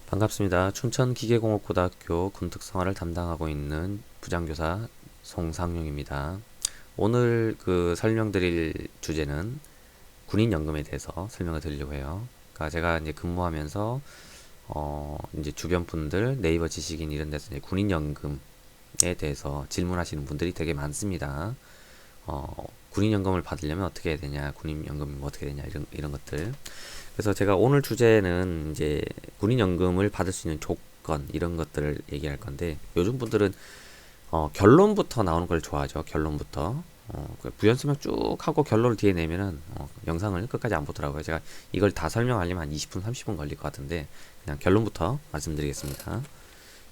반갑습니다. 춘천기계공업고등학교 군특성화를 담당하고 있는 부장교사 송상용입니다. 오늘 설명드릴 주제는 군인연금에 대해서 설명을 드리려고 해요. 그러니까 제가 이제 근무하면서 이제 주변 분들 네이버 지식인 이런 데서 이제 군인연금에 대해서 질문하시는 분들이 되게 많습니다. 군인연금을 받으려면 어떻게 해야 되냐, 군인연금이 뭐 어떻게 되냐, 이런 것들. 그래서 제가 오늘 주제는 이제 군인연금을 받을 수 있는 조건, 이런 것들을 얘기할 건데, 요즘 분들은 결론부터 나오는 걸 좋아하죠. 결론부터. 부연 설명 쭉 하고 결론을 뒤에 내면은 영상을 끝까지 안 보더라고요. 제가 이걸 다 설명하려면 한 20분, 30분 걸릴 것 같은데, 그냥 결론부터 말씀드리겠습니다.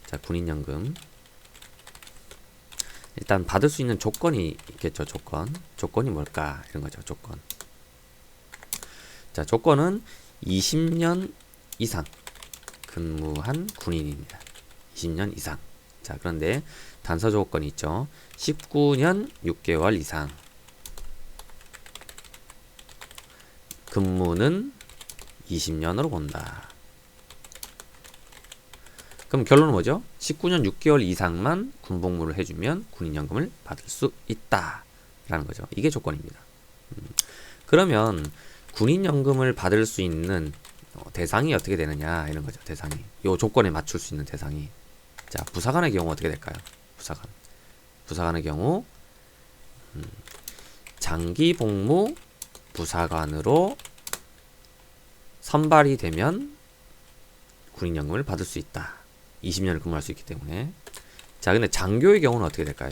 자, 군인연금. 일단 받을 수 있는 조건이 있겠죠. 조건이 뭘까, 이런 거죠. 조건. 자, 조건은 20년 이상 근무한 군인입니다. 20년 이상. 자, 그런데 단서 조건이 있죠. 19년 6개월 이상. 근무는 20년으로 본다. 그럼 결론은 뭐죠? 19년 6개월 이상만 군복무를 해주면 군인연금을 받을 수 있다 라는 거죠. 이게 조건입니다. 그러면 군인연금을 받을 수 있는 대상이 어떻게 되느냐, 이런 거죠. 대상이, 요 조건에 맞출 수 있는 대상이. 자, 부사관의 경우 어떻게 될까요? 부사관의 경우 장기 복무 부사관으로 선발이 되면 군인연금을 받을 수 있다. 20년을 근무할 수 있기 때문에. 자, 근데 장교의 경우는 어떻게 될까요?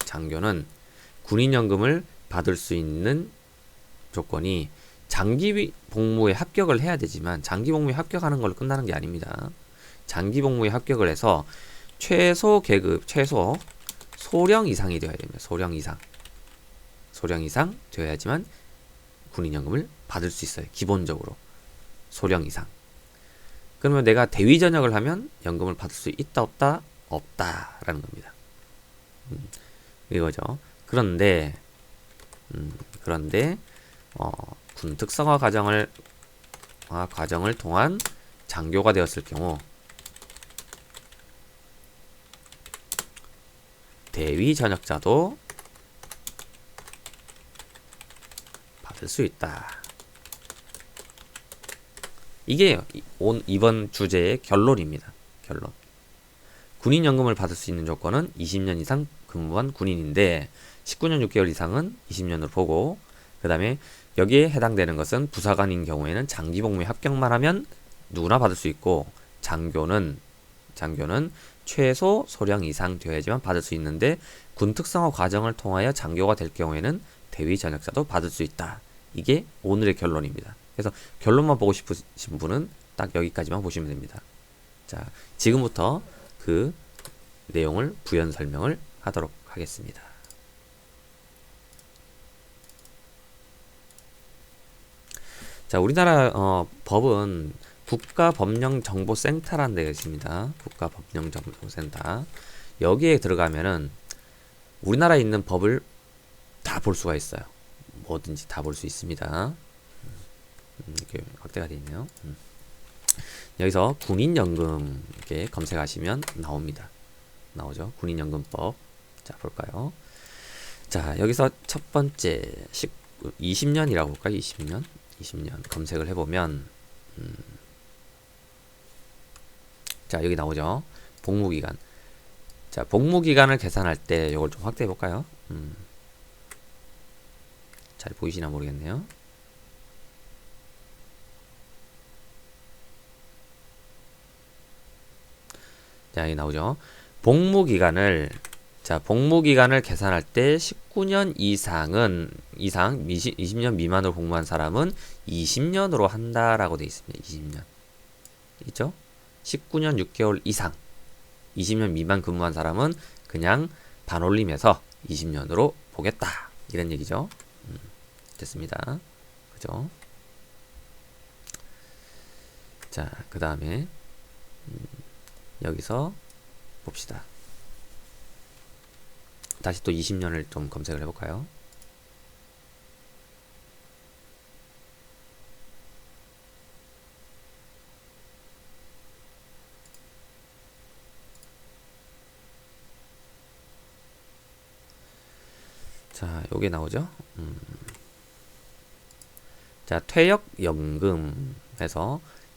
장교는 군인연금을 받을 수 있는 조건이 장기 복무에 합격을 해야 되지만, 장기 복무에 합격하는 걸로 끝나는 게 아닙니다. 장기 복무에 합격을 해서 최소 계급, 최소 소령 이상이 되어야 됩니다. 소령 이상 되어야지만 군인연금을 받을 수 있어요. 기본적으로 소령 이상. 그러면 내가 대위 전역을 하면 연금을 받을 수 있다, 없다? 없다라는 겁니다. 이거죠. 그런데 군 특성화 과정을 통한 장교가 되었을 경우 대위 전역자도 받을 수 있다. 이게 이번 주제의 결론입니다. 결론. 군인연금을 받을 수 있는 조건은 20년 이상 근무한 군인인데, 19년 6개월 이상은 20년으로 보고, 그 다음에 여기에 해당되는 것은 부사관인 경우에는 장기 복무에 합격만 하면 누구나 받을 수 있고, 장교는 최소 소령 이상 되어야지만 받을 수 있는데, 군 특성화 과정을 통하여 장교가 될 경우에는 대위 전역자도 받을 수 있다. 이게 오늘의 결론입니다. 그래서 결론만 보고 싶으신 분은 딱 여기까지만 보시면 됩니다. 자, 지금부터 그 내용을 부연 설명을 하도록 하겠습니다. 자, 우리나라 법은 국가법령정보센터라는 데가 있습니다. 국가법령정보센터. 여기에 들어가면은 우리나라에 있는 법을 다 볼 수가 있어요. 뭐든지 다 볼 수 있습니다. 이렇게 확대가 되어 있네요. 여기서 군인연금 이렇게 검색하시면 나오죠. 군인연금법. 자, 볼까요? 자, 여기서 첫 번째 20년이라고 볼까요? 20년 검색을 해보면 자, 여기 나오죠. 복무기간. 자, 복무기간을 계산할 때 이걸 좀 확대해 볼까요? 잘 보이시나 모르겠네요. 자, 여기 나오죠. 복무기간을 계산할 때 19년 이상 20년 미만으로 복무한 사람은 20년으로 한다라고 되어 있습니다. 20년. 있죠? 19년 6개월 이상 20년 미만 근무한 사람은 그냥 반올림해서 20년으로 보겠다. 이런 얘기죠. 됐습니다. 그죠? 자, 그 다음에 여기서 봅시다. 다시 또 20년을 좀 검색을 해볼까요? 자, 요게 나오죠? 자, 퇴역연금에서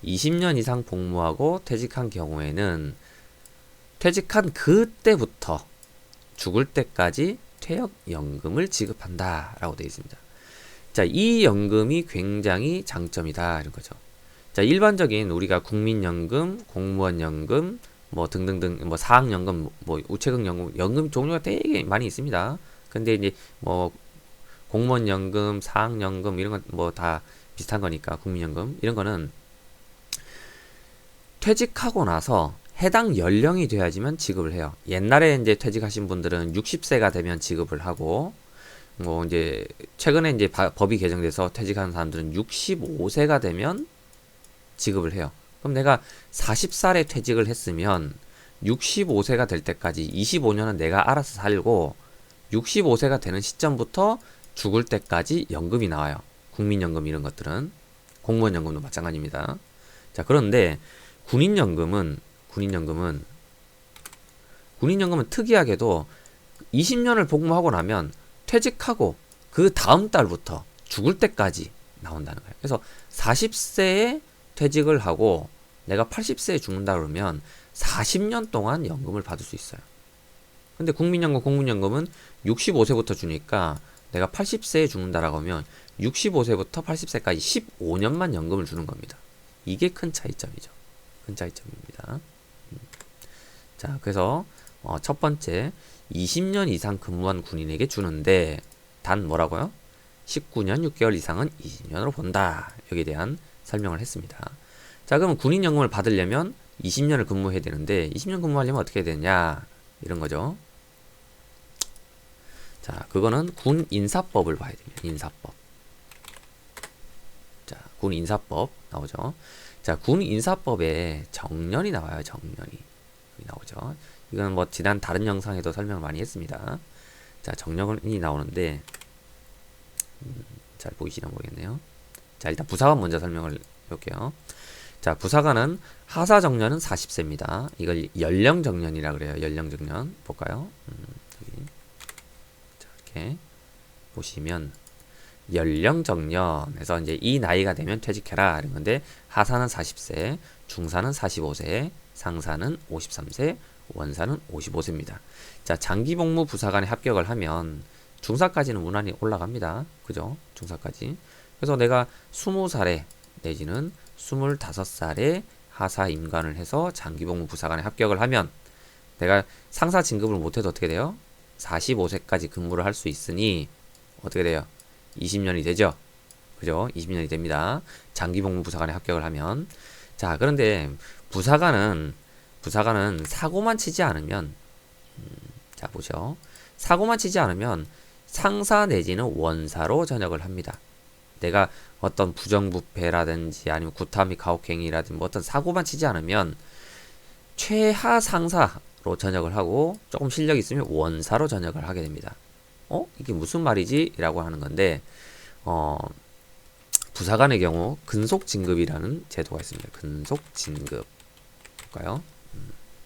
20년 이상 복무하고 퇴직한 경우에는 퇴직한 그때부터 죽을 때까지 퇴역연금을 지급한다 라고 되어 있습니다. 자, 이 연금이 굉장히 장점이다 이런 거죠. 자, 일반적인 우리가 국민연금, 공무원연금, 뭐 등등등, 뭐 사학연금, 뭐 우체국연금, 연금 종류가 되게 많이 있습니다. 근데 이제 뭐 공무원연금, 사학연금 이런 건 뭐 다 비슷한 거니까 국민연금 이런 거는 퇴직하고 나서 해당 연령이 돼야지만 지급을 해요. 옛날에 이제 퇴직하신 분들은 60세가 되면 지급을 하고, 뭐 이제 최근에 이제 법이 개정돼서 퇴직하는 사람들은 65세가 되면 지급을 해요. 그럼 내가 40살에 퇴직을 했으면 65세가 될 때까지 25년은 내가 알아서 살고 65세가 되는 시점부터 죽을 때까지 연금이 나와요. 국민연금 이런 것들은. 공무원연금도 마찬가지입니다. 자, 그런데 군인연금은 특이하게도 20년을 복무하고 나면 퇴직하고 그 다음 달부터 죽을 때까지 나온다는 거예요. 그래서 40세에 퇴직을 하고 내가 80세에 죽는다 그러면 40년 동안 연금을 받을 수 있어요. 근데 국민연금, 공무원연금은 65세부터 주니까 내가 80세에 죽는다라고 하면 65세부터 80세까지 15년만 연금을 주는 겁니다. 이게 큰 차이점이죠. 큰 차이점입니다. 자, 그래서 첫 번째 20년 이상 근무한 군인에게 주는데 단 뭐라고요? 19년 6개월 이상은 20년으로 본다. 여기에 대한 설명을 했습니다. 자, 그럼 군인연금을 받으려면 20년을 근무해야 되는데 20년 근무하려면 어떻게 해야 되냐 이런 거죠. 자, 그거는 군 인사법을 봐야 됩니다. 인사법. 자, 군 인사법 나오죠. 자, 군 인사법에 정년이 나와요. 정년이 여기 나오죠. 이건 뭐 지난 다른 영상에도 설명을 많이 했습니다. 자, 정년이 나오는데 잘 보이시나 모르겠네요. 자, 일단 부사관 먼저 설명을 해볼게요. 자, 부사관은 하사 정년은 40세입니다. 이걸 연령 정년이라 그래요. 연령 정년 볼까요? 여기. 자, 이렇게 보시면 연령 정년에서 이제 이 나이가 되면 퇴직해라 이런 건데 하사는 40세, 중사는 45세, 상사는 53세, 원사는 55세입니다. 자, 장기복무 부사관에 합격을 하면 중사까지는 무난히 올라갑니다. 그죠? 중사까지. 그래서 내가 20살에 내지는 25살에 하사 임관을 해서 장기복무 부사관에 합격을 하면 내가 상사 진급을 못해도 어떻게 돼요? 45세까지 근무를 할 수 있으니 어떻게 돼요? 20년이 되죠? 그죠? 20년이 됩니다. 장기복무 부사관에 합격을 하면. 자, 그런데 부사관은 사고만 치지 않으면 자, 보죠. 사고만 치지 않으면 상사 내지는 원사로 전역을 합니다. 내가 어떤 부정부패라든지 아니면 구타 및 가혹행위라든지 뭐 어떤 사고만 치지 않으면 최하 상사로 전역을 하고 조금 실력이 있으면 원사로 전역을 하게 됩니다. 이게 무슨 말이지? 라고 하는 건데 부사관의 경우 근속진급이라는 제도가 있습니다. 근속진급 볼까요?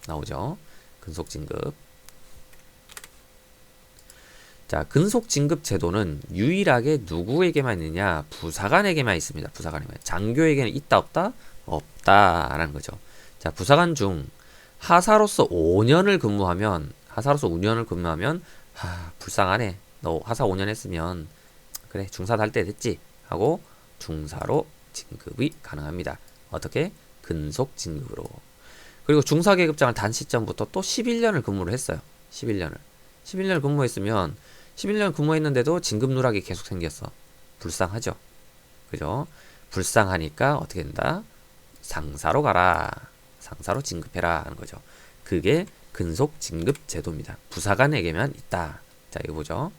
나오죠? 근속진급. 자, 근속진급 제도는 유일하게 누구에게만 있느냐? 부사관에게만 있습니다. 부사관에게만. 장교에게는 있다 없다? 없다라는 거죠. 자, 부사관 중 하사로서 5년을 근무하면 불쌍하네. 너 하사 5년 했으면 그래 중사 달 때 됐지 하고 중사로 진급이 가능합니다. 어떻게? 근속 진급으로. 그리고 중사 계급장을 단 시점부터 또 11년을 근무를 했어요. 11년을 근무했으면 11년 근무했는데도 진급 누락이 계속 생겼어. 불쌍하죠. 그죠? 불쌍하니까 어떻게 된다? 상사로 가라. 상사로 진급해라 하는 거죠. 그게 근속 진급 제도입니다. 부사관에게만 있다. 자, 이거 보죠.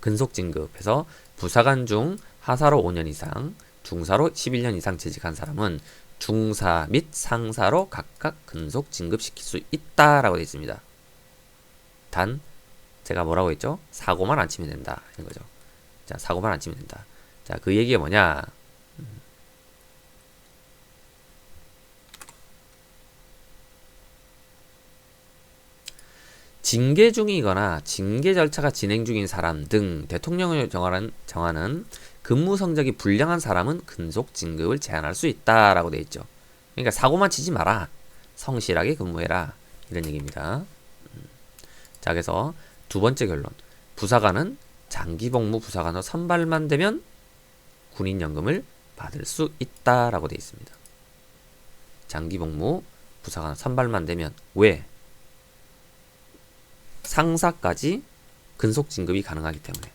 근속 진급해서 부사관 중 하사로 5년 이상, 중사로 11년 이상 재직한 사람은 중사 및 상사로 각각 근속 진급시킬 수 있다라고 되어 있습니다. 단 제가 뭐라고 했죠? 사고만 안 치면 된다. 이런 거죠. 자, 사고만 안 치면 된다. 자, 그 얘기가 뭐냐? 징계 중이거나 징계 절차가 진행 중인 사람 등 대통령을 정하는 근무 성적이 불량한 사람은 근속 진급을 제한할 수 있다라고 돼 있죠. 그러니까 사고만 치지 마라. 성실하게 근무해라. 이런 얘기입니다. 자, 그래서 두 번째 결론. 부사관은 장기복무 부사관으로 선발만 되면 군인연금을 받을 수 있다라고 돼 있습니다. 장기복무 부사관 선발만 되면 왜? 상사까지 근속 진급이 가능하기 때문에.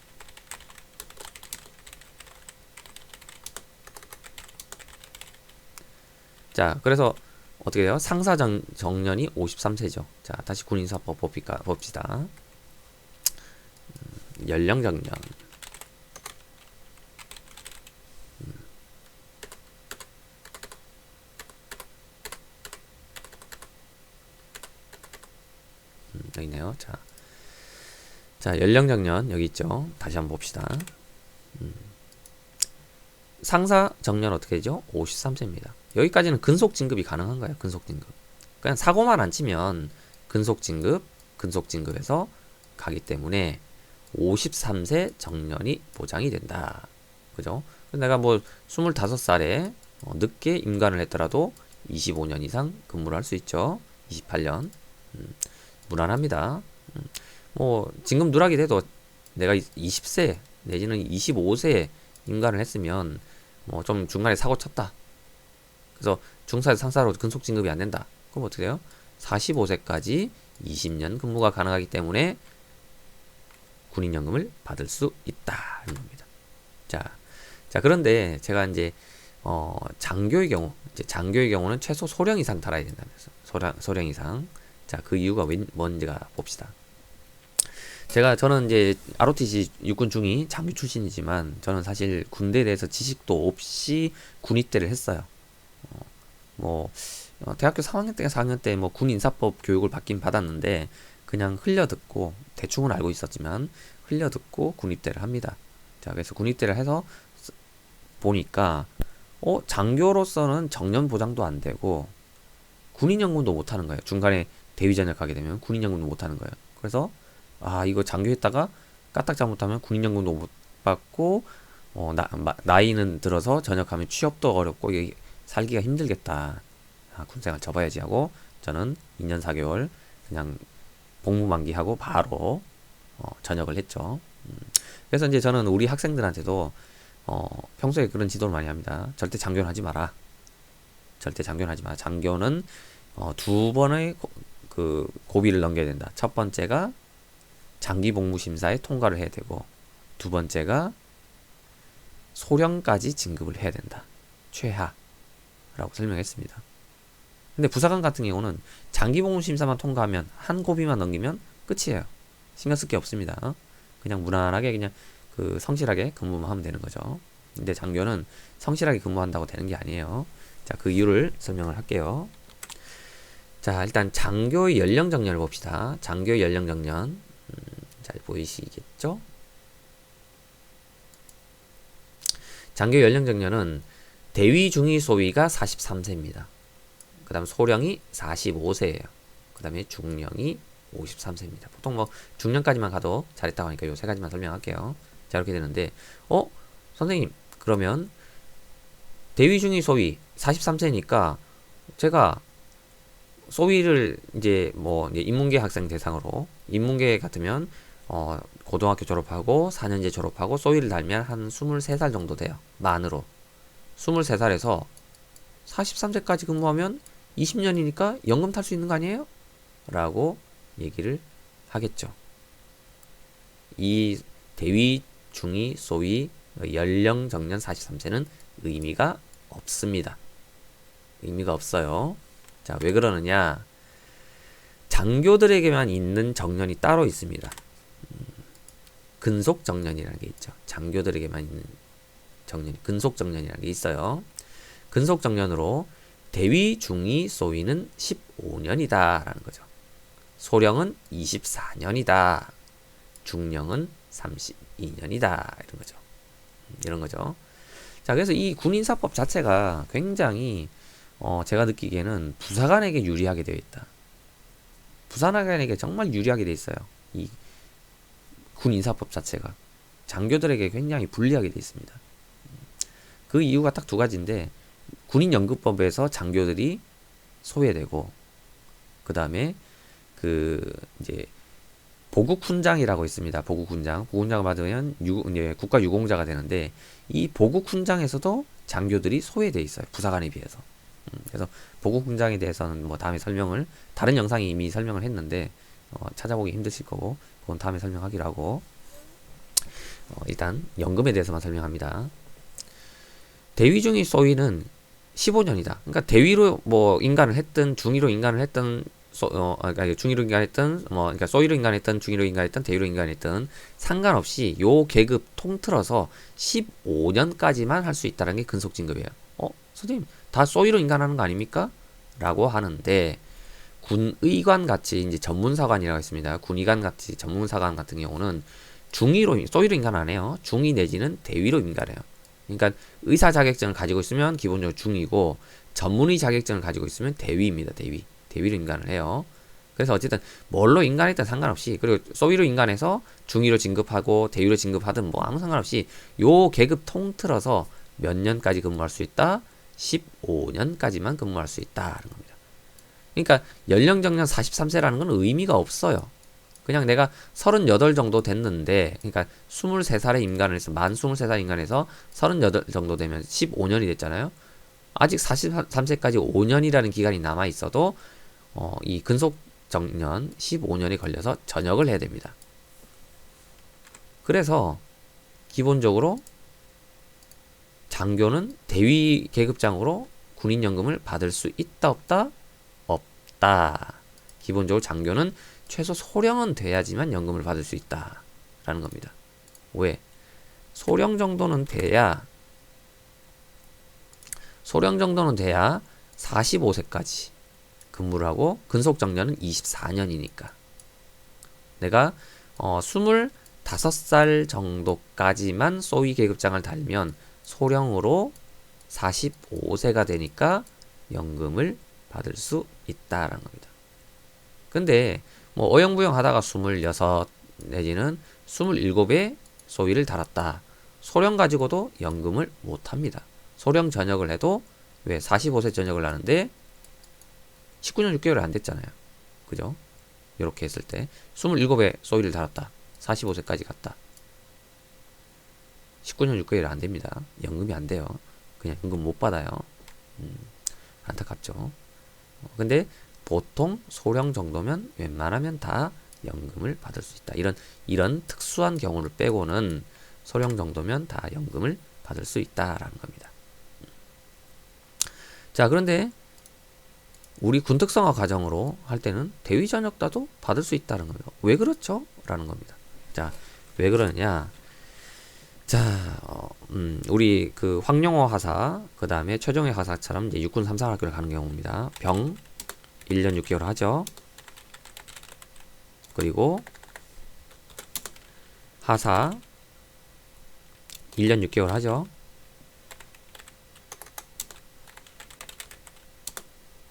자, 그래서 어떻게 돼요? 상사 정년이 53세죠. 자, 다시 군인사법 봅시다. 연령 정년. 여기 있네요. 자, 연령 정년 여기 있죠. 다시 한번 봅시다. 상사 정년 어떻게 되죠? 53세입니다. 여기까지는 근속 진급이 가능한 거예요. 근속 진급. 그냥 사고만 안 치면 근속 진급에서 가기 때문에 53세 정년이 보장이 된다. 그죠? 내가 뭐 25살에 늦게 임관을 했더라도 25년 이상 근무를 할 수 있죠. 28년. 무난합니다. 뭐 진급 누락이 돼도 내가 20세 내지는 25세에 임관을 했으면 뭐 좀 중간에 사고 쳤다. 그래서 중사에서 상사로 근속 진급이 안 된다. 그럼 어떻게 돼요? 45세까지 20년 근무가 가능하기 때문에 군인연금을 받을 수 있다. 이런 겁니다. 자, 그런데 제가 이제 장교의 경우는 최소 소령 이상 달아야 된다면서. 소령 이상. 자, 그 이유가 뭔지가 봅시다. 저는 이제 ROTC 육군 중위 장교 출신이지만 저는 사실 군대에 대해서 지식도 없이 군입대를 했어요. 대학교 3학년 때 4학년 때 뭐 군인사법 교육을 받긴 받았는데 그냥 흘려듣고 대충은 알고 있었지만 흘려듣고 군입대를 합니다. 자, 그래서 군입대를 해서 보니까 장교로서는 정년 보장도 안 되고 군인연금도 못 하는 거예요. 중간에 대위전역 가게 되면 군인연금도 못 하는 거예요. 그래서 이거 장교했다가 까딱 잘못하면 군인연금도 못 받고 나이는 들어서 전역하면 취업도 어렵고 살기가 힘들겠다. 군생활 접어야지 하고 저는 2년 4개월 그냥 복무 만기하고 바로 전역을 했죠. 그래서 이제 저는 우리 학생들한테도 평소에 그런 지도를 많이 합니다. 절대 장교는 하지 마라. 절대 장교는 하지 마라. 장교는 두 번의 그 고비를 넘겨야 된다. 첫 번째가 장기 복무 심사에 통과를 해야 되고 두 번째가 소령까지 진급을 해야 된다. 최하라고 설명했습니다. 근데 부사관 같은 경우는 장기 복무 심사만 통과하면 한 고비만 넘기면 끝이에요. 신경 쓸 게 없습니다. 그냥 무난하게 그냥 그 성실하게 근무만 하면 되는 거죠. 근데 장교는 성실하게 근무한다고 되는 게 아니에요. 자, 그 이유를 설명을 할게요. 자, 일단 장교의 연령 정년을 봅시다. 장교의 연령 정년. 잘 보이시겠죠? 장교 연령 정년은 대위, 중위, 소위가 43세입니다. 그 다음 소령이 45세예요. 그 다음에 중령이 53세입니다. 보통 뭐 중령까지만 가도 잘했다고 하니까 요 세 가지만 설명할게요. 자, 이렇게 되는데 선생님 그러면 대위, 중위, 소위 43세니까 제가 소위를 이제 인문계 학생 대상으로 인문계 같으면 고등학교 졸업하고 4년제 졸업하고 소위를 달면 한 23살 정도 돼요. 만으로 23살에서 43세까지 근무하면 20년이니까 연금 탈 수 있는 거 아니에요? 라고 얘기를 하겠죠. 이 대위, 중위, 소위 연령 정년 43세는 의미가 없습니다. 의미가 없어요. 자, 왜 그러느냐? 장교들에게만 있는 정년이 따로 있습니다. 근속 정년이라는 게 있죠. 장교들에게만 있는 정년이 근속 정년이라는 게 있어요. 근속 정년으로 대위, 중위, 소위는 15년이다라는 거죠. 소령은 24년이다. 중령은 32년이다. 이런 거죠. 자, 그래서 이 군인사법 자체가 굉장히 제가 느끼기에는 부사관에게 유리하게 되어 있다. 부사관에게 정말 유리하게 돼 있어요. 이 군 인사법 자체가 장교들에게 굉장히 불리하게 돼 있습니다. 그 이유가 딱 두 가지인데 군인연금법에서 장교들이 소외되고 그 다음에 그 이제 보국훈장이라고 있습니다. 보국훈장. 보국훈장을 받으면 국가유공자가 되는데 이 보국훈장에서도 장교들이 소외돼 있어요. 부사관에 비해서. 그래서 보국훈장에 대해서는 뭐 다음에 설명을 다른 영상이 이미 설명을 했는데 찾아보기 힘드실 거고 그건 다음에 설명하기로 하고 일단 연금에 대해서만 설명합니다. 대위 중위 소위는 15년이다. 그러니까 대위로 뭐 인간을 했든 중위로 인간을 했든 그러니까 중위로 인간했든 그러니까 소위로 인간했든 중위로 인간했든 대위로 인간했든 상관없이 요 계급 통틀어서 15년까지만 할 수 있다는 게 근속진급이에요. 선생님 다 소위로 인간하는 거 아닙니까? 라고 하는데 군의관 같이 이제 전문사관이라고 있습니다. 군의관 같이 전문사관 같은 경우는 중위로 소위로 인간 안 해요. 중위 내지는 대위로 인간해요. 그러니까 의사 자격증을 가지고 있으면 기본적으로 중위고 전문의 자격증을 가지고 있으면 대위입니다. 대위로 인간을 해요. 그래서 어쨌든 뭘로 인간했든 상관없이 그리고 소위로 인간해서 중위로 진급하고 대위로 진급하든 뭐 아무 상관없이 요 계급 통틀어서 몇 년까지 근무할 수 있다? 15년까지만 근무할 수 있다는 겁니다. 그러니까 연령 정년 43세라는 건 의미가 없어요. 그냥 내가 38 정도 됐는데 그러니까 23살의 인간을 해서 만 23살 인간에서 38 정도 되면 15년이 됐잖아요. 아직 43세까지 5년이라는 기간이 남아 있어도 이 근속 정년 15년이 걸려서 전역을 해야 됩니다. 그래서 기본적으로 장교는 대위 계급장으로 군인연금을 받을 수 있다 없다? 없다. 기본적으로 장교는 최소 소령은 돼야지만 연금을 받을 수 있다 라는 겁니다. 왜? 소령 정도는 돼야 45세까지 근무를 하고 근속정년은 24년이니까 내가 25살 정도까지만 소위 계급장을 달면 소령으로 45세가 되니까 연금을 받을 수 있다라는 겁니다. 근데 뭐 어영부영 하다가 26 내지는 27에 소위를 달았다. 소령 가지고도 연금을 못 합니다. 소령 전역을 해도 왜 45세 전역을 하는데 19년 6개월이 안 됐잖아요. 그죠? 이렇게 했을 때 27에 소위를 달았다. 45세까지 갔다. 19년 6개월이 안 됩니다. 연금이 안 돼요. 그냥 연금 못 받아요. 안타깝죠. 근데 보통 소령 정도면 웬만하면 다 연금을 받을 수 있다. 이런 특수한 경우를 빼고는 소령 정도면 다 연금을 받을 수 있다라는 겁니다. 자, 그런데 우리 군특성화 과정으로 할 때는 대위 전역 따도 받을 수 있다는 겁니다. 왜 그렇죠? 라는 겁니다. 자, 왜 그러냐? 자, 우리 그 황룡호 하사, 그 다음에 최종회 하사처럼 이제 육군 3, 4학교를 가는 경우입니다. 병 1년 6개월 하죠. 그리고 하사 1년 6개월 하죠.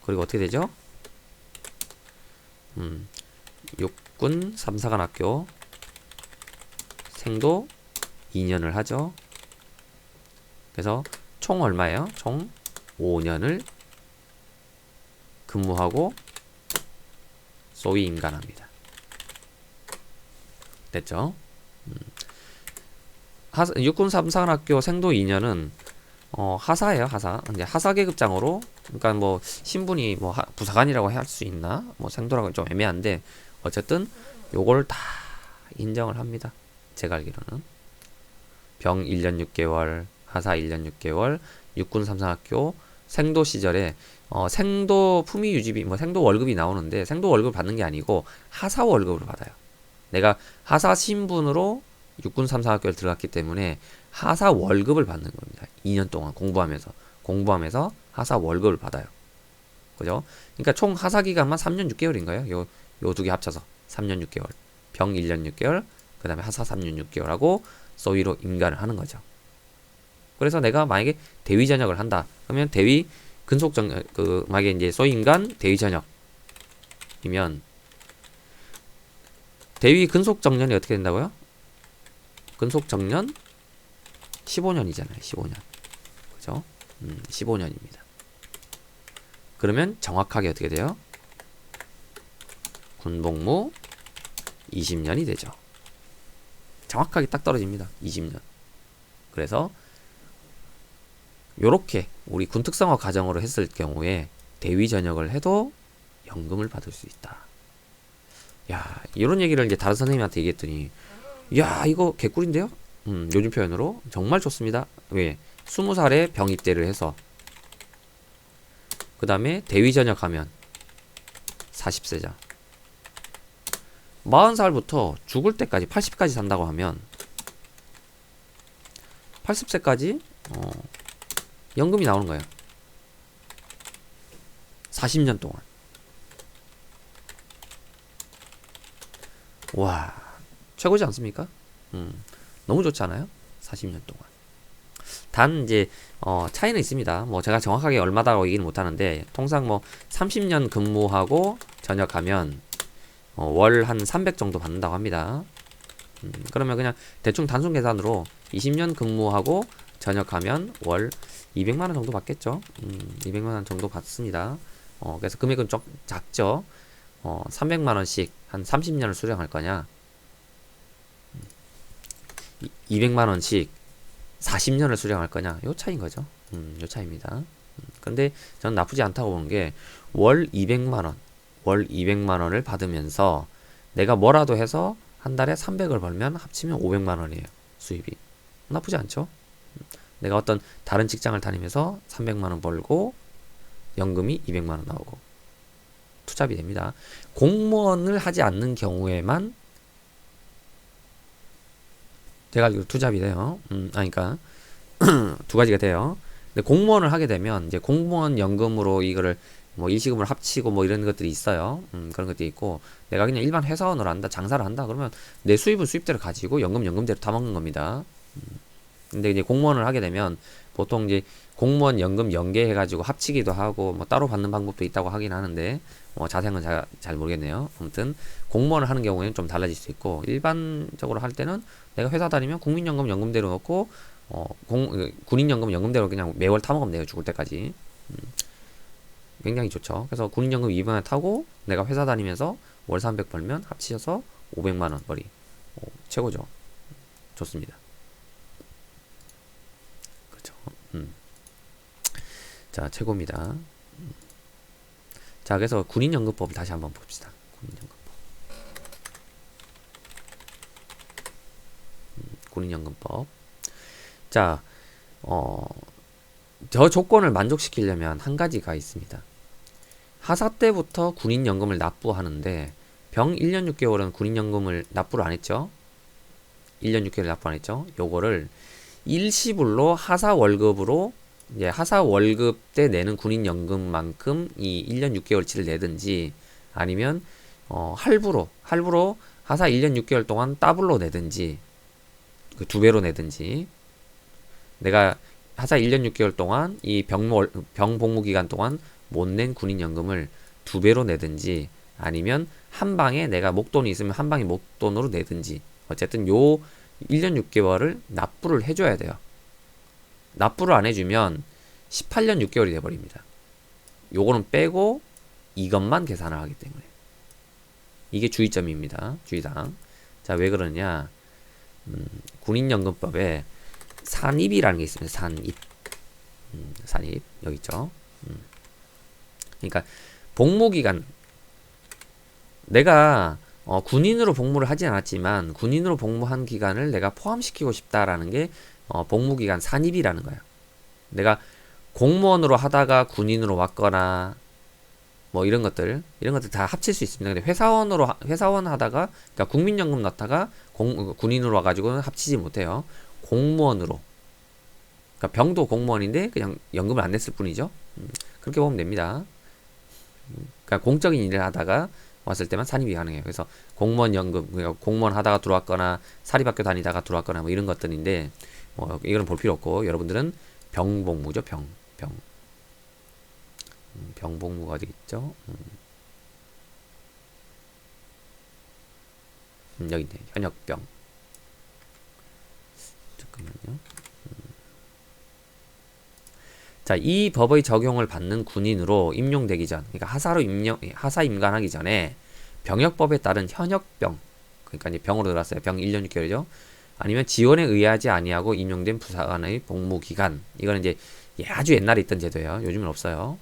그리고 어떻게 되죠? 육군 3, 4관 학교 생도 2년을 하죠. 그래서 총 얼마예요? 총 5년을 근무하고 소위 임관합니다. 됐죠? 육군 3, 4관 학교 생도 2년은 하사예요, 하사. 이제 하사 계급장으로, 그러니까 뭐 신분이 뭐 부사관이라고 할 수 있나? 뭐 생도라고 좀 애매한데 어쨌든 요걸 다 인정을 합니다. 제가 알기로는 병 1년 6개월, 하사 1년 6개월, 육군 3, 4학교 생도 시절에 생도 품위 유지비, 뭐 생도 월급이 나오는데 생도 월급을 받는 게 아니고 하사 월급을 받아요. 내가 하사 신분으로 육군 3, 4학교를 들어갔기 때문에 하사 월급을 받는 겁니다. 2년 동안 공부하면서 하사 월급을 받아요. 그죠? 그러니까 총 하사 기간만 3년 6개월인가요? 요 두 개 합쳐서 3년 6개월. 병 1년 6개월, 그 다음에 하사 3년 6개월하고 소위로 임관을 하는 거죠. 그래서 내가 만약에 대위 전역을 한다. 그러면 대위 근속 전역, 만약에 이제 소위 임관 대위 전역이면 대위 근속 정년이 어떻게 된다고요? 근속 정년 15년이잖아요. 15년. 그죠? 15년입니다. 그러면 정확하게 어떻게 돼요? 군복무 20년이 되죠. 정확하게 딱 떨어집니다. 20년. 그래서 요렇게 우리 군특성화 과정으로 했을 경우에 대위 전역을 해도 연금을 받을 수 있다. 야, 이런 얘기를 이제 다른 선생님한테 얘기했더니 야, 이거 개꿀인데요? 요즘 표현으로 정말 좋습니다. 왜? 20살에 병입대를 해서 그 다음에 대위 전역하면 40세자 40살부터 죽을 때까지 80까지 산다고 하면 80세까지 연금이 나오는 거예요. 40년 동안. 와, 최고지 않습니까? 너무 좋지 않아요? 40년 동안. 단 이제 차이는 있습니다. 뭐 제가 정확하게 얼마다고 얘기는 못 하는데 통상 뭐 30년 근무하고 전역하면 월 한 300 정도 받는다고 합니다. 그러면 그냥 대충 단순 계산으로 20년 근무하고 전역하면 월 200만 원 정도 받겠죠. 200만 원 정도 받습니다. 그래서 금액은 좀 작죠. 300만 원씩 한 30년을 수령할 거냐? 200만 원씩 40년을 수령할 거냐? 요 차이인 거죠. 요 차이입니다. 근데 저는 나쁘지 않다고 보는 게 월 200만 원, 월 200만 원을 받으면서 내가 뭐라도 해서 한 달에 300을 벌면 합치면 500만 원이에요. 수입이. 나쁘지 않죠? 내가 어떤 다른 직장을 다니면서 300만 원 벌고 연금이 200만 원 나오고 투잡이 됩니다. 공무원을 하지 않는 경우에만 제가 알기로 투잡이 돼요. 그러니까 두 가지가 돼요. 근데 공무원을 하게 되면 이제 공무원 연금으로 이거를 뭐 일시금을 합치고 뭐 이런 것들이 있어요. 그런 것들이 있고 내가 그냥 일반 회사원으로 한다, 장사를 한다 그러면 내 수입은 수입대로 가지고 연금대로 다 먹는 겁니다. 근데 이제 공무원을 하게 되면 보통 이제 공무원 연금 연계해가지고 합치기도 하고 뭐 따로 받는 방법도 있다고 하긴 하는데 자세한 건 잘 모르겠네요. 아무튼 공무원을 하는 경우에는 좀 달라질 수 있고 일반적으로 할 때는 내가 회사 다니면 국민연금 연금대로 넣고 군인연금 연금대로 그냥 매월 타먹으면 돼요. 죽을 때까지. 굉장히 좋죠. 그래서 군인연금 200만 원 타고 내가 회사 다니면서 월 300 벌면 합치셔서 500만 원 벌이 최고죠. 좋습니다. 그렇죠. 자, 최고입니다. 자, 그래서 군인연금법을 다시 한번 봅시다. 군인연금법. 군인연금법. 자, 저 조건을 만족시키려면 한 가지가 있습니다. 하사 때부터 군인연금을 납부하는데 병 1년 6개월은 군인연금을 납부를 안 했죠. 1년 6개월 납부 안 했죠. 요거를 일시불로 하사 월급으로 이제 하사 월급 때 내는 군인연금만큼 이 1년 6개월치를 내든지 아니면 할부로 하사 1년 6개월 동안 더블로 내든지 그 2배로 내든지 내가 하사 1년 6개월 동안 이 병 복무 기간 동안 못 낸 군인연금을 2배로 내든지 아니면 한 방에 내가 목돈이 있으면 한 방에 목돈으로 내든지 어쨌든 요 1년 6개월을 납부를 해줘야 돼요. 납부를 안 해주면 18년 6개월이 돼버립니다. 요거는 빼고 이것만 계산을 하기 때문에 이게 주의점입니다. 주의사항. 자, 왜 그러냐? 군인연금법에 산입이라는 게 있습니다. 산입. 산입 여기 있죠. 그러니까 복무기간 내가 군인으로 복무를 하진 않았지만 군인으로 복무한 기간을 내가 포함시키고 싶다라는 게 복무기간 산입이라는 거야. 내가 공무원으로 하다가 군인으로 왔거나 뭐 이런 것들 다 합칠 수 있습니다. 근데 회사원 하다가 그러니까 국민연금 넣다가 군인으로 와가지고는 합치지 못해요. 공무원으로. 그러니까 병도 공무원인데 그냥 연금을 안 냈을 뿐이죠. 그렇게 보면 됩니다. 그러니까 공적인 일을 하다가 왔을 때만 산입이 가능해요. 그래서 공무원 연금, 그러니까 공무원 하다가 들어왔거나 사립학교 다니다가 들어왔거나 뭐 이런 것들인데 이거는 볼 필요 없고 여러분들은 병복무죠. 병복무가 어디 있죠? 여기 있네. 현역병. 잠깐만요. 자, 이 법의 적용을 받는 군인으로 임용되기 전, 그러니까 하사 임관하기 전에 병역법에 따른 현역병, 그러니까 이제 병으로 들어갔어요. 병 1년 6개월이죠. 아니면 지원에 의하지 아니하고 임용된 부사관의 복무 기간. 이거는 이제 아주 옛날에 있던 제도예요. 요즘은 없어요.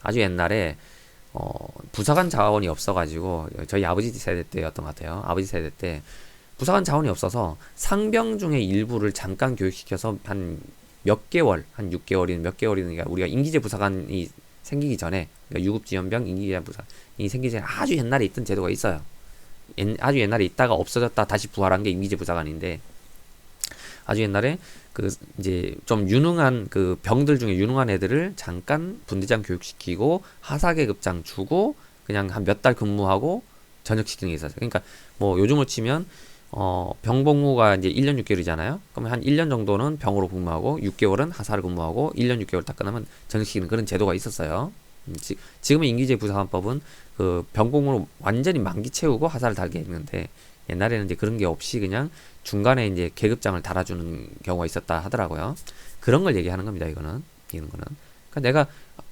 아주 옛날에 부사관 자원이 없어가지고 저희 아버지 세대 때였던 것 같아요. 아버지 세대 때 부사관 자원이 없어서 상병 중에 일부를 잠깐 교육시켜서 한 몇 개월, 한 6개월이든 몇 개월이든, 그러니까 우리가 임기제 부사관이 생기기 전에, 그러니까 유급지원병 임기제 부사관이 생기기 전에 아주 옛날에 있던 제도가 있어요. 아주 옛날에 있다가 없어졌다 다시 부활한 게 임기제 부사관인데, 아주 옛날에 그 이제 좀 유능한 그 병들 중에 유능한 애들을 잠깐 분대장 교육시키고 하사계급장 주고 그냥 한 몇 달 근무하고 전역시키는 게 있었어요. 그러니까 뭐 요즘으로 치면 병복무가 이제 1년 6개월이잖아요. 그러면 한 1년 정도는 병으로 근무하고 6개월은 하사를 근무하고 1년 6개월 딱 끝나면 전역시키는 그런 제도가 있었어요. 지금의 임기제 부사관법은 그 병복무로 완전히 만기 채우고 하사를 달게 했는데, 옛날에는 이제 그런 게 없이 그냥 중간에 이제 계급장을 달아주는 경우가 있었다 하더라고요. 그런 걸 얘기하는 겁니다. 이거는. 그러니까 내가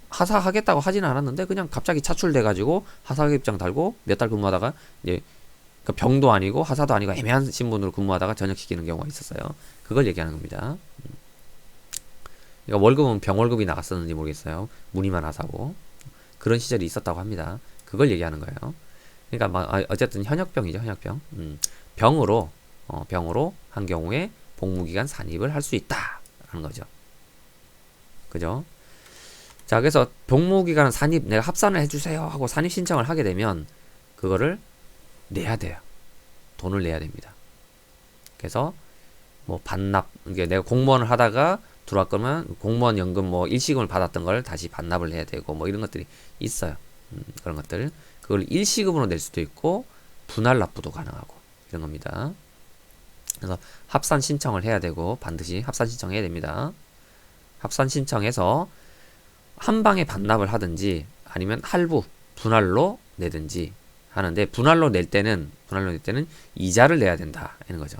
하사 하겠다고 하지는 않았는데 그냥 갑자기 차출돼가지고 하사 계급장 달고 몇 달 근무하다가 이제 그 병도 아니고 하사도 아니고 애매한 신분으로 근무하다가 전역시키는 경우가 있었어요. 그걸 얘기하는 겁니다. 그러니까 월급은 병월급이 나갔었는지 모르겠어요. 무늬만 하사고 그런 시절이 있었다고 합니다. 그걸 얘기하는 거예요. 그러니까 어쨌든 현역병이죠. 현역병. 병으로 한 경우에 복무기간 산입을 할 수 있다라는 거죠. 그죠? 자, 그래서 복무기간 산입 내가 합산을 해주세요 하고 산입 신청을 하게 되면 그거를 내야 돼요. 돈을 내야 됩니다. 그래서 뭐 반납, 이게 내가 공무원을 하다가 들어왔거면 공무원 연금 뭐 일시금을 받았던 걸 다시 반납을 해야 되고 뭐 이런 것들이 있어요. 그런 것들. 그걸 일시금으로 낼 수도 있고 분할 납부도 가능하고 이런 겁니다. 그래서 합산 신청을 해야 되고 반드시 합산 신청해야 됩니다. 합산 신청해서 한 방에 반납을 하든지 아니면 할부 분할로 내든지 하는데, 분할로 낼 때는 이자를 내야 된다 이런 거죠.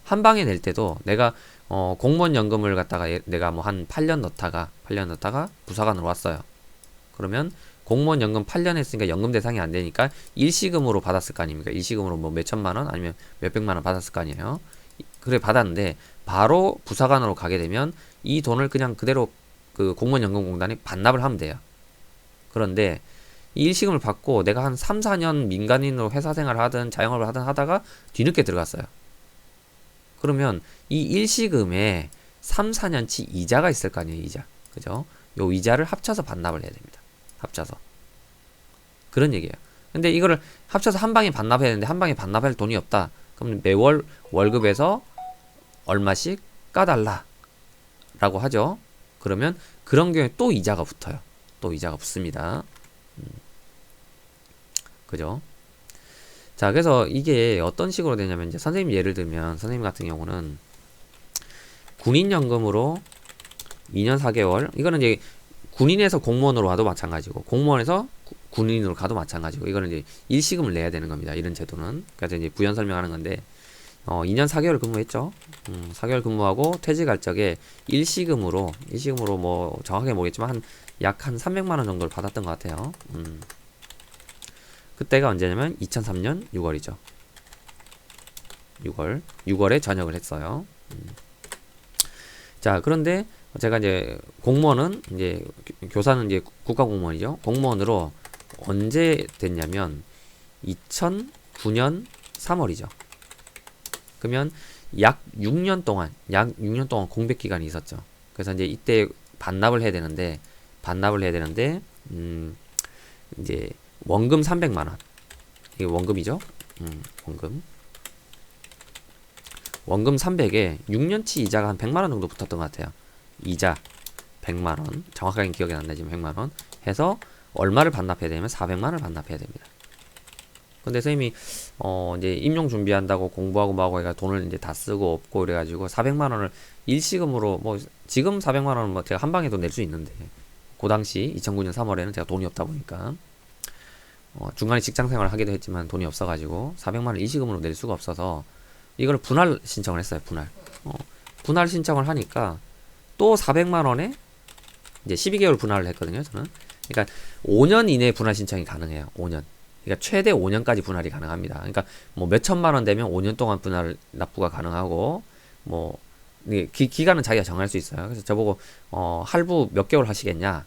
한 방에 낼 때도 내가 공무원 연금을 갖다가 내가 뭐 한 8년 넣다가 부사관으로 왔어요. 그러면 공무원 연금 8년 했으니까 연금 대상이 안 되니까 일시금으로 받았을 거 아닙니까? 일시금으로 뭐 몇천만 원 아니면 몇백만 원 받았을 거 아니에요. 그래 받았는데 바로 부사관으로 가게 되면 이 돈을 그냥 그대로 그 공무원 연금공단에 반납을 하면 돼요. 그런데 이 일시금을 받고 내가 한 3, 4년 민간인으로 회사 생활을 하든 자영업을 하든 하다가 뒤늦게 들어갔어요. 그러면 이 일시금에 3, 4년치 이자가 있을 거 아니에요. 이자. 그죠? 요 이자를 합쳐서 반납을 해야 됩니다. 합쳐서. 그런 얘기예요. 근데 이거를 합쳐서 한 방에 반납해야 되는데 한 방에 반납할 돈이 없다. 그럼 매월 월급에서 얼마씩 까달라 라고 하죠. 그러면 그런 경우에 또 이자가 붙어요. 또 이자가 붙습니다. 그죠? 자, 그래서 이게 어떤 식으로 되냐면, 이제 선생님 예를 들면, 선생님 같은 경우는 군인연금으로 2년 4개월, 이거는 이제 군인에서 공무원으로 와도 마찬가지고, 공무원에서 군인으로 가도 마찬가지고, 이거는 이제 일시금을 내야 되는 겁니다. 이런 제도는. 그래서 이제 부연 설명하는 건데, 2년 4개월 근무했죠. 4개월 근무하고 퇴직할 적에 일시금으로 뭐 정확하게 모르겠지만 약 한 300만 원 정도를 받았던 것 같아요. 그때가 언제냐면 2003년 6월이죠. 6월에 전역을 했어요. 자, 그런데 제가 이제 공무원은 이제 교사는 이제 국가공무원이죠. 공무원으로 언제 됐냐면 2009년 3월이죠. 그러면 약 6년 동안 공백 기간이 있었죠. 그래서 이제 이때 반납을 해야 되는데 이제 원금 300만 원. 이게 원금이죠. 원금 300에 6년치 이자가 한 100만 원 정도 붙었던 것 같아요. 이자 100만 원. 정확하게 기억이 안 나지만 100만 원 해서 얼마를 반납해야 되냐면 400만 원을 반납해야 됩니다. 근데 선생님이 이제 임용 준비한다고 공부하고 뭐하고 해가 돈을 이제 다 쓰고 없고 그래가지고 400만 원을 일시금으로, 뭐 지금 400만 원은 뭐 제가 한 방에도 낼 수 있는데 그 당시 2009년 3월에는 제가 돈이 없다 보니까 중간에 직장 생활을 하기도 했지만 돈이 없어가지고 400만 원 일시금으로 낼 수가 없어서 이걸 분할 신청을 했어요. 분할. 분할 신청을 하니까 또 400만 원에 이제 12개월 분할을 했거든요. 저는. 그러니까 5년 이내 분할 신청이 가능해요. 5년. 그러니까 최대 5년까지 분할이 가능합니다. 그러니까 뭐 몇천만 원 되면 5년 동안 분할 납부가 가능하고 뭐 기간은 자기가 정할 수 있어요. 그래서 저보고 할부 몇 개월 하시겠냐?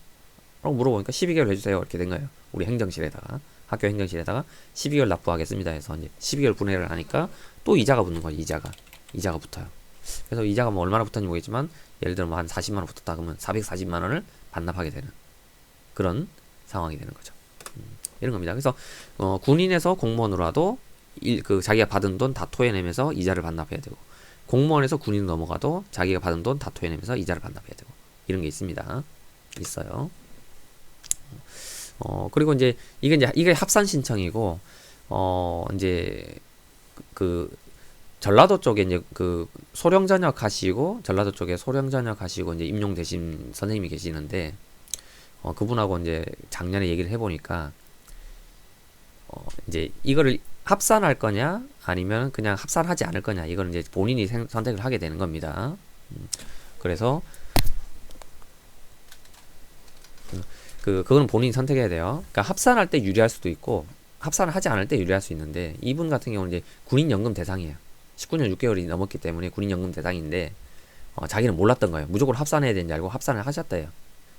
라고 물어보니까 12개월 해주세요. 이렇게 된 거예요. 우리 행정실에다가 학교 행정실에다가 12개월 납부하겠습니다 해서 이제 12개월 분해를 하니까 또 이자가 붙는 거예요. 이자가 붙어요. 그래서 이자가 뭐 얼마나 붙었는지 모르겠지만 예를 들어 뭐 한 40만 원 붙었다 그러면 440만 원을 반납하게 되는 그런 상황이 되는 거죠. 이런 겁니다. 그래서 군인에서 공무원으로 와도 그 자기가 받은 돈 다 토해내면서 이자를 반납해야 되고 공무원에서 군인 넘어가도 자기가 받은 돈 다 토해내면서 이자를 반납해야 되고 이런 게 있습니다. 있어요. 그리고 이제 이게 합산 신청이고 이제 그 전라도 쪽에 이제 그 소령 전역 하시고 전라도 쪽에 소령 전역 하시고 이제 임용 대신 선생님이 계시는데 그분하고 이제 작년에 얘기를 해보니까 이제 이거를 합산할 거냐 아니면 그냥 합산하지 않을 거냐 이거는 이제 본인이 선택을 하게 되는 겁니다. 그래서 그거는 본인이 선택해야 돼요. 그러니까 합산할 때 유리할 수도 있고 합산을 하지 않을 때 유리할 수 있는데 이분 같은 경우는 이제 군인연금 대상이에요. 19년 6개월이 넘었기 때문에 군인연금 대상인데 자기는 몰랐던 거예요. 무조건 합산해야 되는지 알고 합산을 하셨대요.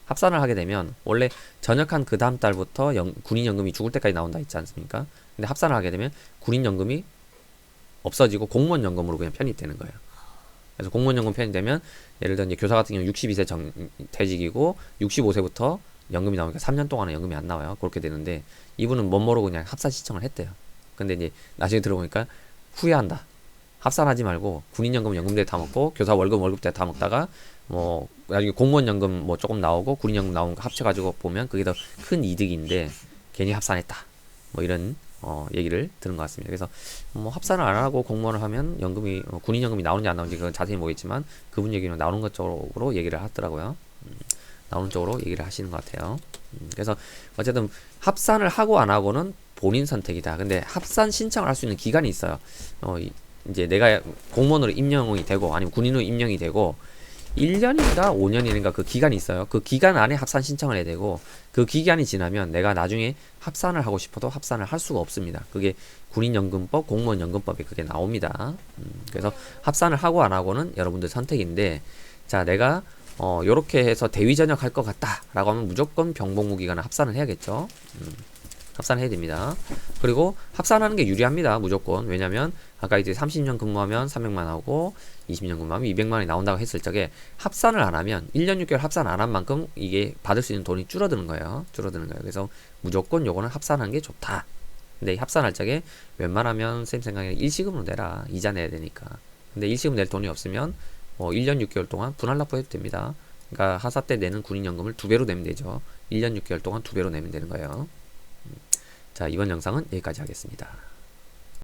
합산을 하게 되면 원래 전역한 그 다음 달부터 군인연금이 죽을 때까지 나온다 했지 않습니까? 근데 합산을 하게 되면 군인연금이 없어지고 공무원연금으로 그냥 편입되는 거예요. 그래서 공무원연금 편입되면 예를 들어 이제 교사 같은 경우 62세 퇴직이고 65세부터 연금이 나오니까 3년 동안은 연금이 안 나와요. 그렇게 되는데 이분은 못 모르고 그냥 합산 신청을 했대요. 근데 이제 나중에 들어보니까 후회한다. 합산하지 말고 군인연금 연금대 다 먹고 교사 월급대 다 먹다가 뭐 나중에 공무원연금 뭐 조금 나오고 군인연금 나오는 거 합쳐가지고 보면 그게 더 큰 이득인데 괜히 합산했다. 뭐 이런 얘기를 들은 것 같습니다. 그래서 뭐 합산을 안 하고 공무원을 하면 연금이 군인연금이 나오는지 안 나오는지 그건 자세히 모르겠지만 그분 얘기는 나오는 것 쪽으로 얘기를 하더라고요. 나오는 쪽으로 얘기를 하시는 것 같아요. 그래서 어쨌든 합산을 하고 안 하고는 본인 선택이다. 근데 합산 신청을 할 수 있는 기간이 있어요. 이제 내가 공무원으로 임명이 되고 아니면 군인으로 임명이 되고 1년인가 5년인가 그 기간이 있어요. 그 기간 안에 합산 신청을 해야 되고 그 기간이 지나면 내가 나중에 합산을 하고 싶어도 합산을 할 수가 없습니다. 그게 군인연금법, 공무원연금법에 그게 나옵니다. 그래서 합산을 하고 안 하고는 여러분들 선택인데 자 내가 요렇게 해서 대위 전역할 것 같다 라고 하면 무조건 병복무 기간에 합산을 해야겠죠. 합산해야 됩니다. 그리고 합산하는 게 유리합니다. 무조건. 왜냐면 아까 이제 30년 근무하면 300만 하고 20년 근무하면 200만원이 나온다고 했을 적에 합산을 안 하면 1년 6개월 합산 안 한 만큼 이게 받을 수 있는 돈이 줄어드는 거예요. 그래서 무조건 요거는 합산하는 게 좋다. 근데 합산할 적에 웬만하면 쌤 생각에 일시금으로 내라. 이자 내야 되니까. 근데 일시금 낼 돈이 없으면 1년 6개월 동안 분할 납부해도 됩니다. 그러니까 하사 때 내는 군인연금을 2배로 내면 되죠. 1년 6개월 동안 2배로 내면 되는 거예요. 자, 이번 영상은 여기까지 하겠습니다.